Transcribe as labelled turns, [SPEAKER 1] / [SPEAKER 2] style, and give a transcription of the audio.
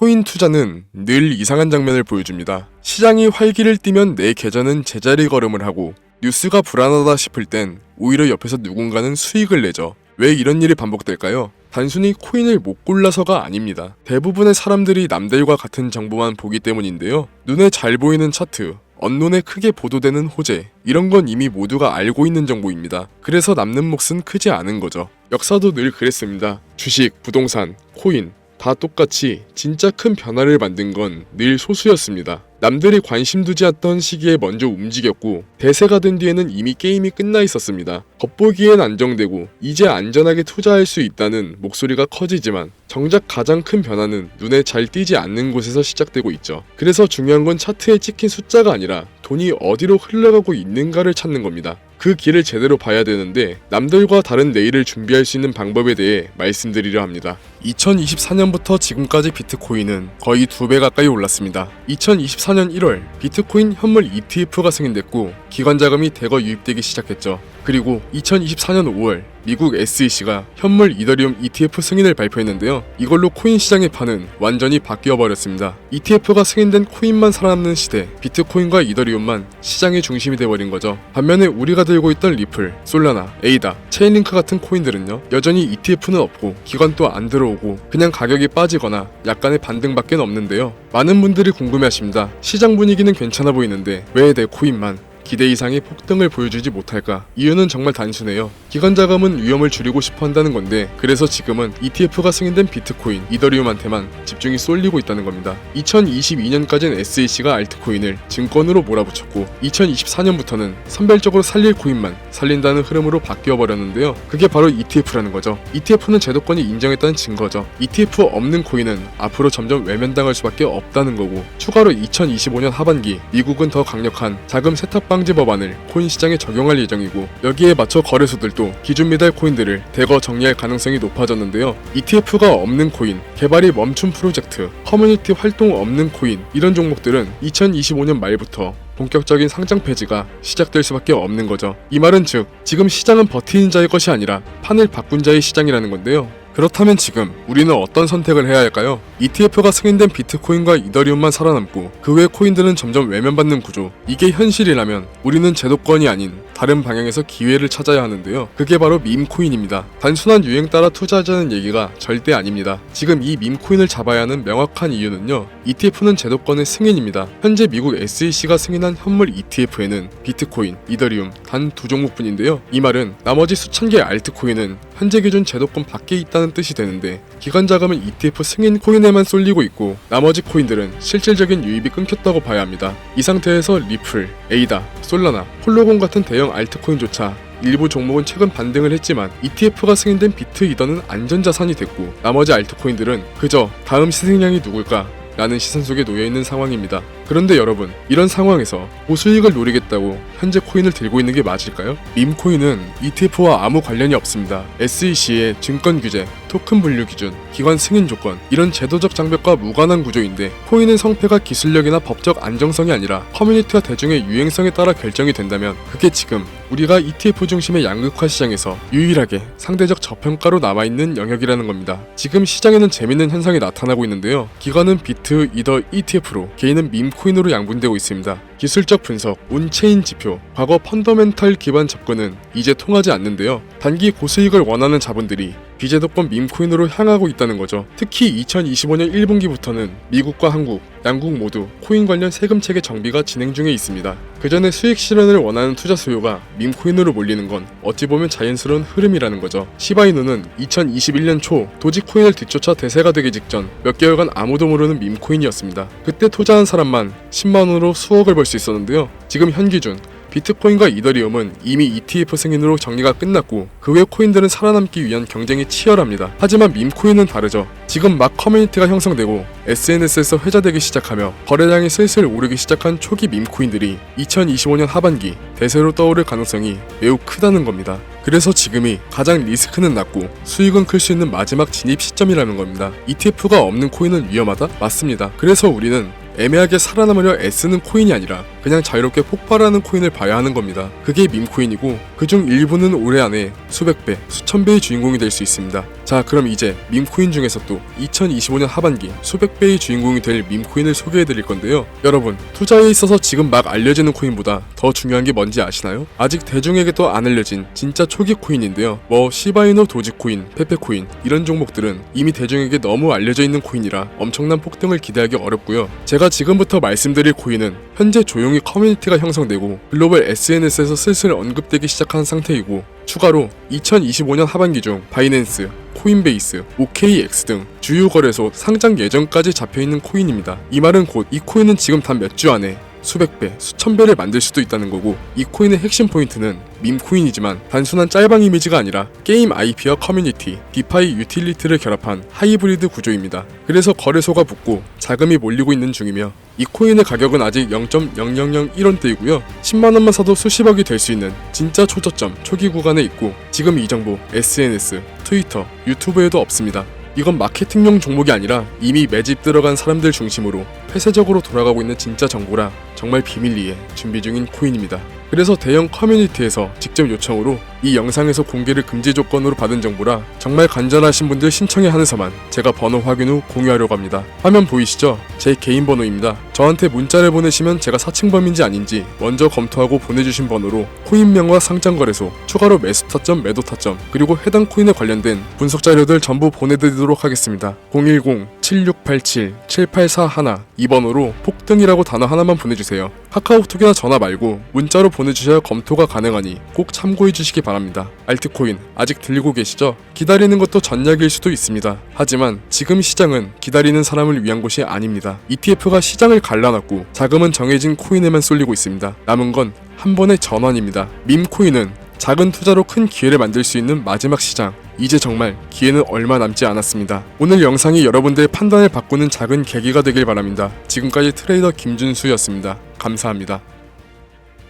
[SPEAKER 1] 코인 투자는 늘 이상한 장면을 보여줍니다. 시장이 활기를 띠면 내 계좌는 제자리 걸음을 하고 뉴스가 불안하다 싶을 땐 오히려 옆에서 누군가는 수익을 내죠. 왜 이런 일이 반복될까요? 단순히 코인을 못 골라서가 아닙니다. 대부분의 사람들이 남들과 같은 정보만 보기 때문인데요. 눈에 잘 보이는 차트, 언론에 크게 보도되는 호재, 이런 건 이미 모두가 알고 있는 정보입니다. 그래서 남는 몫은 크지 않은 거죠. 역사도 늘 그랬습니다. 주식, 부동산, 코인 다 똑같이 진짜 큰 변화를 만든 건 늘 소수였습니다. 남들이 관심 두지 않던 시기에 먼저 움직였고 대세가 된 뒤에는 이미 게임이 끝나 있었습니다. 겉보기엔 안정되고 이제 안전하게 투자할 수 있다는 목소리가 커지지만 정작 가장 큰 변화는 눈에 잘 띄지 않는 곳에서 시작되고 있죠. 그래서 중요한 건 차트에 찍힌 숫자가 아니라 돈이 어디로 흘러가고 있는가를 찾는 겁니다. 그 길을 제대로 봐야 되는데 남들과 다른 내일을 준비할 수 있는 방법에 대해 말씀드리려 합니다. 2024년부터 지금까지 비트코인은 거의 2배 가까이 올랐습니다. 2024년 1월 비트코인 현물 ETF가 승인됐고 기관 자금이 대거 유입되기 시작했죠. 그리고 2024년 5월 미국 SEC가 현물 이더리움 ETF 승인을 발표했는데요. 이걸로 코인 시장의 판은 완전히 바뀌어버렸습니다. ETF가 승인된 코인만 살아남는 시대, 비트코인과 이더리움만 시장의 중심이 돼버린 거죠. 반면에 우리가 들고 있던 리플, 솔라나, 에이다, 체인링크 같은 코인들은요, 여전히 ETF는 없고 기관도 안 들어오고 그냥 가격이 빠지거나 약간의 반등밖에 없는데요. 많은 분들이 궁금해하십니다. 시장 분위기는 괜찮아 보이는데 왜 내 코인만 기대 이상의 폭등을 보여주지 못할까? 이유는 정말 단순해요. 기관 자금은 위험을 줄이고 싶어 한다는 건데, 그래서 지금은 ETF가 승인된 비트코인, 이더리움한테만 집중이 쏠리고 있다는 겁니다. 2022년까지는 SEC가 알트코인을 증권으로 몰아붙였고 2024년부터는 선별적으로 살릴 코인만 살린다는 흐름으로 바뀌어버렸는데요. 그게 바로 ETF라는 거죠. ETF는 제도권이 인정했다는 증거죠. ETF 없는 코인은 앞으로 점점 외면당할 수밖에 없다는 거고, 추가로 2025년 하반기 미국은 더 강력한 자금 세탁 방지 법안을 코인 시장에 적용할 예정이고, 여기에 맞춰 거래소들도 기준 미달 코인들을 대거 정리할 가능성이 높아졌는데요. ETF가 없는 코인, 개발이 멈춘 프로젝트, 커뮤니티 활동 없는 코인, 이런 종목들은 2025년 말부터 본격적인 상장 폐지가 시작될 수밖에 없는 거죠. 이 말은 즉, 지금 시장은 버티는 자의 것이 아니라 판을 바꾼 자의 시장이라는 건데요. 그렇다면 지금 우리는 어떤 선택을 해야 할까요? ETF가 승인된 비트코인과 이더리움만 살아남고 그 외 코인들은 점점 외면받는 구조, 이게 현실이라면 우리는 제도권이 아닌 다른 방향에서 기회를 찾아야 하는데요. 그게 바로 밈코인입니다. 단순한 유행 따라 투자하자는 얘기가 절대 아닙니다. 지금 이 밈코인을 잡아야 하는 명확한 이유는요, ETF는 제도권의 승인입니다. 현재 미국 SEC가 승인한 현물 ETF에는 비트코인, 이더리움 단 2종목뿐인데요. 이 말은 나머지 수천 개의 알트코인은 현재 기준 제도권 밖에 있다는 뜻이 되는데, 기관 자금은 ETF 승인 코인에만 쏠리고 있고 나머지 코인들은 실질적인 유입이 끊겼다고 봐야 합니다. 이 상태에서 리플, 에이다, 솔라나, 폴로곤 같은 대형 알트코인조차 일부 종목은 최근 반등을 했지만 ETF가 승인된 비트 이더는 안전자산이 됐고, 나머지 알트코인들은 그저 다음 시생양이 누굴까? 라는 시선 속에 놓여있는 상황입니다. 그런데 여러분, 이런 상황에서 고수익을 노리겠다고 현재 코인을 들고 있는 게 맞을까요? 밈코인은 ETF와 아무 관련이 없습니다. SEC의 증권 규제, 토큰 분류 기준, 기관 승인 조건, 이런 제도적 장벽과 무관한 구조인데, 코인의 성패가 기술력이나 법적 안정성이 아니라 커뮤니티와 대중의 유행성에 따라 결정이 된다면 그게 지금 우리가 ETF 중심의 양극화 시장에서 유일하게 상대적 저평가로 남아있는 영역이라는 겁니다. 지금 시장에는 재밌는 현상이 나타나고 있는데요. 기관은 비트, 이더, ETF로 개인은 밈코인으로 양분되고 있습니다. 기술적 분석, 온체인 지표, 과거 펀더멘털 기반 접근은 이제 통하지 않는데요. 단기 고수익을 원하는 자본들이 비제도권 밈코인으로 향하고 있다는 거죠. 특히 2025년 1분기부터는 미국과 한국, 양국 모두 코인 관련 세금 체계 정비가 진행 중에 있습니다. 그 전에 수익 실현을 원하는 투자 수요가 밈코인으로 몰리는 건 어찌 보면 자연스러운 흐름이라는 거죠. 시바이누는 2021년 초 도지코인을 뒤쫓아 대세가 되기 직전 몇 개월간 아무도 모르는 밈코인이었습니다. 그때 투자한 사람만 10만원으로 수억을 벌 수 있었는데요. 지금 현 기준 비트코인과 이더리움은 이미 ETF 승인으로 정리가 끝났고 그 외 코인들은 살아남기 위한 경쟁이 치열합니다. 하지만 밈코인은 다르죠. 지금 막 커뮤니티가 형성되고 SNS에서 회자되기 시작하며 거래량이 슬슬 오르기 시작한 초기 밈코인들이 2025년 하반기 대세로 떠오를 가능성이 매우 크다는 겁니다. 그래서 지금이 가장 리스크는 낮고 수익은 클 수 있는 마지막 진입 시점이라는 겁니다. ETF가 없는 코인은 위험하다? 맞습니다. 그래서 우리는 애매하게 살아남으려 애쓰는 코인이 아니라 그냥 자유롭게 폭발하는 코인을 봐야 하는 겁니다. 그게 밈코인이고 그중 일부는 올해 안에 수백 배, 수천 배의 주인공이 될 수 있습니다. 자, 자, 그럼 이제 밈코인 중에서도 2025년 하반기 수백 배의 주인공이 될 밈코인을 소개해드릴 건데요. 여러분, 투자에 있어서 지금 막 알려지는 코인보다 더 중요한 게 뭔지 아시나요? 아직 대중에게도 안 알려진 진짜 초기 코인인데요. 뭐 시바이노 도지코인, 페페코인 이런 종목들은 이미 대중에게 너무 알려져 있는 코인이라 엄청난 폭등을 기대하기 어렵고요. 제가 지금부터 말씀드릴 코인은 현재 조용히 커뮤니티가 형성되고 글로벌 SNS에서 슬슬 언급되기 시작한 상태이고, 추가로 2025년 하반기 중 바이낸스, 코인베이스, OKX 등 주요 거래소 상장 예정까지 잡혀있는 코인입니다. 이 말은 곧 이 코인은 지금 단 몇 주 안에 수백 배, 수천 배를 만들 수도 있다는 거고, 이 코인의 핵심 포인트는 밈코인이지만 단순한 짤방 이미지가 아니라 게임 IP와 커뮤니티, 디파이 유틸리티를 결합한 하이브리드 구조입니다. 그래서 거래소가 붙고 자금이 몰리고 있는 중이며, 이 코인의 가격은 아직 0.0001원대이고요. 10만원만 사도 수십억이 될 수 있는 진짜 초저점, 초기 구간에 있고, 지금 이 정보 SNS, 트위터, 유튜브에도 없습니다. 이건 마케팅용 종목이 아니라 이미 매집 들어간 사람들 중심으로 폐쇄적으로 돌아가고 있는 진짜 정보라 정말 비밀리에 준비 중인 코인입니다. 그래서 대형 커뮤니티에서 직접 요청으로 이 영상에서 공개를 금지 조건으로 받은 정보라 정말 간절하신 분들 신청에 한해서만 제가 번호 확인 후 공유하려고 합니다. 화면 보이시죠? 제 개인 번호입니다. 저한테 문자를 보내시면 제가 사칭범인지 아닌지 먼저 검토하고 보내주신 번호로 코인명과 상장거래소, 추가로 매수 타점, 매도 타점, 그리고 해당 코인에 관련된 분석 자료들 전부 보내드리도록 하겠습니다. 010-7687-7841 이 번호로 폭등이라고 단어 하나만 보내주세요. 카카오톡이나 전화 말고 문자로 보내주셔야 검토가 가능하니 꼭 참고해주시기 바랍니다. 알트코인 아직 들리고 계시죠? 기다리는 것도 전략일 수도 있습니다. 하지만 지금 시장은 기다리는 사람을 위한 곳이 아닙니다. ETF가 시장을 갈라놨고 자금은 정해진 코인에만 쏠리고 있습니다. 남은 건 한 번의 전환입니다. 밈코인은 작은 투자로 큰 기회를 만들 수 있는 마지막 시장. 이제 정말 기회는 얼마 남지 않았습니다. 오늘 영상이 여러분들의 판단을 바꾸는 작은 계기가 되길 바랍니다. 지금까지 트레이더 김준수였습니다. 감사합니다.